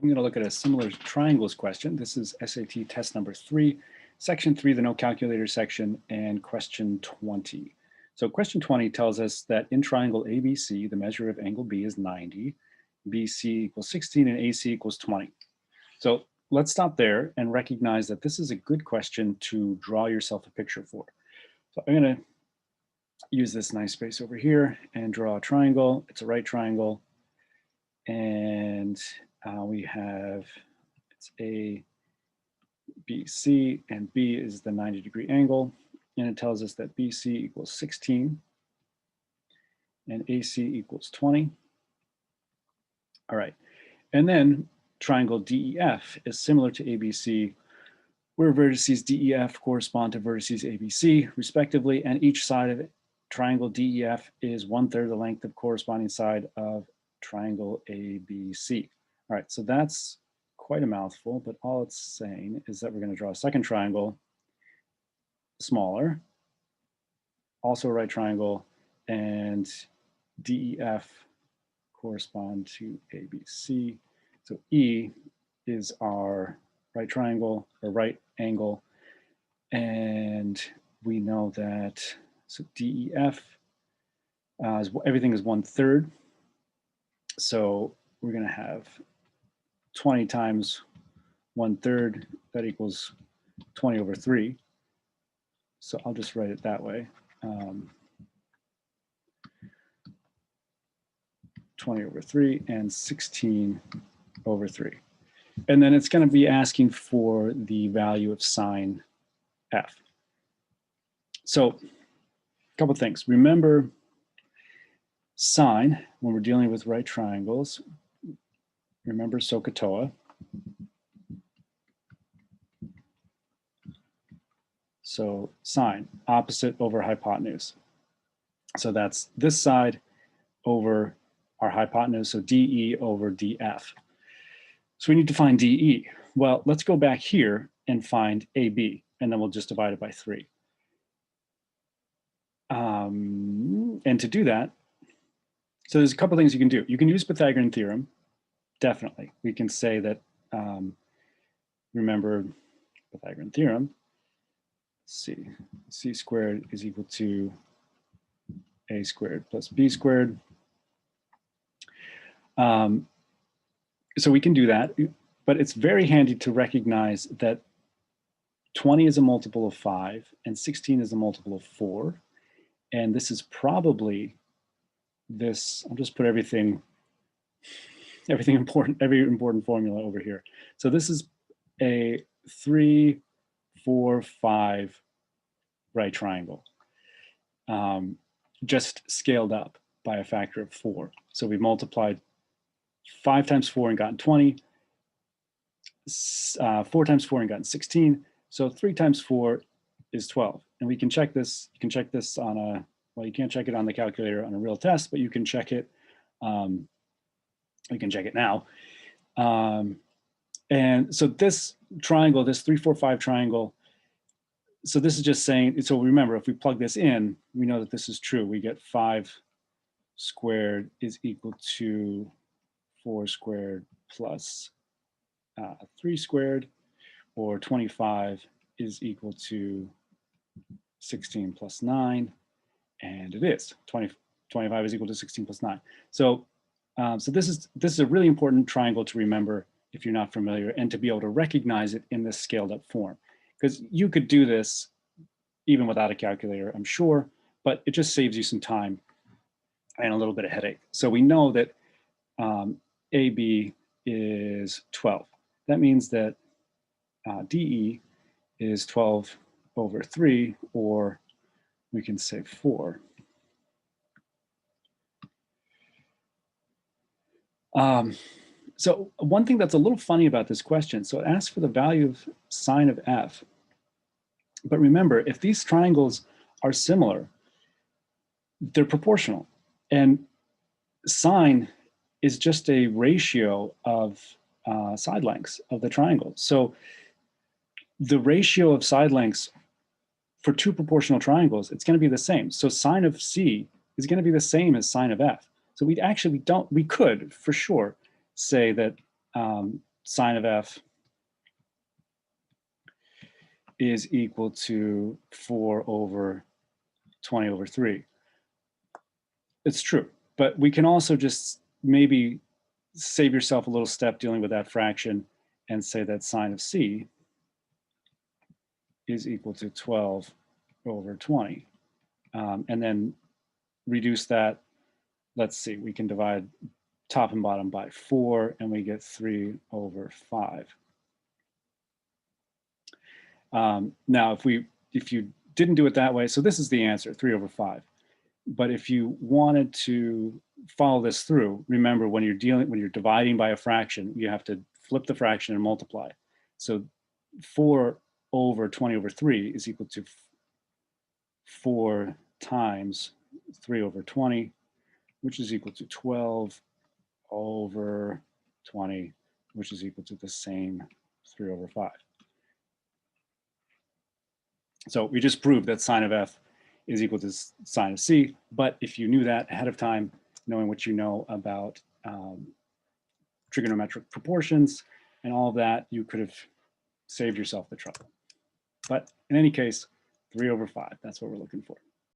I'm going to look at a similar triangles question. This is SAT test number 3, section 3, the no calculator section, and question 20. So question 20 tells us that in triangle ABC, the measure of angle B is 90, BC equals 16, and AC equals 20. So let's stop there and recognize that this is a good question to draw yourself a picture for. So I'm going to use this nice space over here and draw a triangle. It's a right triangle. And we have, it's A, B, C, and B is the 90-degree angle. And it tells us that BC equals 16 and AC equals 20. All right. And then triangle DEF is similar to ABC, where vertices DEF correspond to vertices ABC, respectively, and each side of it, triangle DEF is 1/3 the length of corresponding side of triangle ABC. All right, so that's quite a mouthful, but all it's saying is that we're going to draw a second triangle, smaller, also a right triangle, and DEF correspond to ABC. So E is our right triangle or right angle, and we know that, so DEF, everything is 1/3. So we're going to have 20 times 1/3, that equals 20 over 3. So I'll just write it that way. 20 over 3 and 16 over 3. And then it's going to be asking for the value of sine F. So a couple of things. Remember, sine, when we're dealing with right triangles, remember SOHCAHTOA. So sine, opposite over hypotenuse. So that's this side over our hypotenuse, so DE over DF. So we need to find DE. Well, let's go back here and find AB, and then we'll just divide it by 3. And to do that, so there's a couple things you can do. You can use Pythagorean theorem, definitely. We can say that, remember Pythagorean theorem, C squared is equal to A squared plus B squared. So we can do that, but it's very handy to recognize that 20 is a multiple of 5 and 16 is a multiple of 4. And this is probably this, I'll just put every important formula over here. So this is a 3, 4, 5 right triangle, just scaled up by a factor of 4. So we multiplied 5 times 4 and gotten 20, 4 times 4 and gotten 16. So 3 times 4 is 12. And we can check this. You can check this on a, well, you can't check it on the calculator on a real test, but you can check it. We can check it now. And so this triangle, this 3, 4, 5 triangle, so this is just saying, so remember, if we plug this in, we know that this is true. We get 5 squared is equal to 4 squared plus 3 squared, or 25 is equal to 16 plus 9, and it is 25 is equal to 16 plus 9. So, so this is a really important triangle to remember if you're not familiar, and to be able to recognize it in this scaled up form, because you could do this even without a calculator, I'm sure, but it just saves you some time and a little bit of headache. So we know that AB is 12. That means that DE is 12 over 3, or we can say 4. So one thing that's a little funny about this question, so it asks for the value of sine of F. But remember, if these triangles are similar, they're proportional. And sine is just a ratio of side lengths of the triangle. So the ratio of side lengths for two proportional triangles, it's going to be the same. So sine of C is going to be the same as sine of F. So we could for sure say that sine of f is equal to 4 over 20 over 3. It's true, but we can also just maybe save yourself a little step dealing with that fraction and say that sine of c is equal to 12 over 20. And then reduce that. Let's see, we can divide top and bottom by 4 and we get 3 over 5. Now, if you didn't do it that way, so this is the answer, 3 over 5. But if you wanted to follow this through, remember when you're dividing by a fraction, you have to flip the fraction and multiply. So 4 over 20 over 3 is equal to 4 times 3 over 20, which is equal to 12 over 20, which is equal to the same 3 over 5. So we just proved that sine of f is equal to sine of c, but if you knew that ahead of time, knowing what you know about trigonometric proportions and all of that, you could have saved yourself the trouble. But in any case, 3 over 5, that's what we're looking for.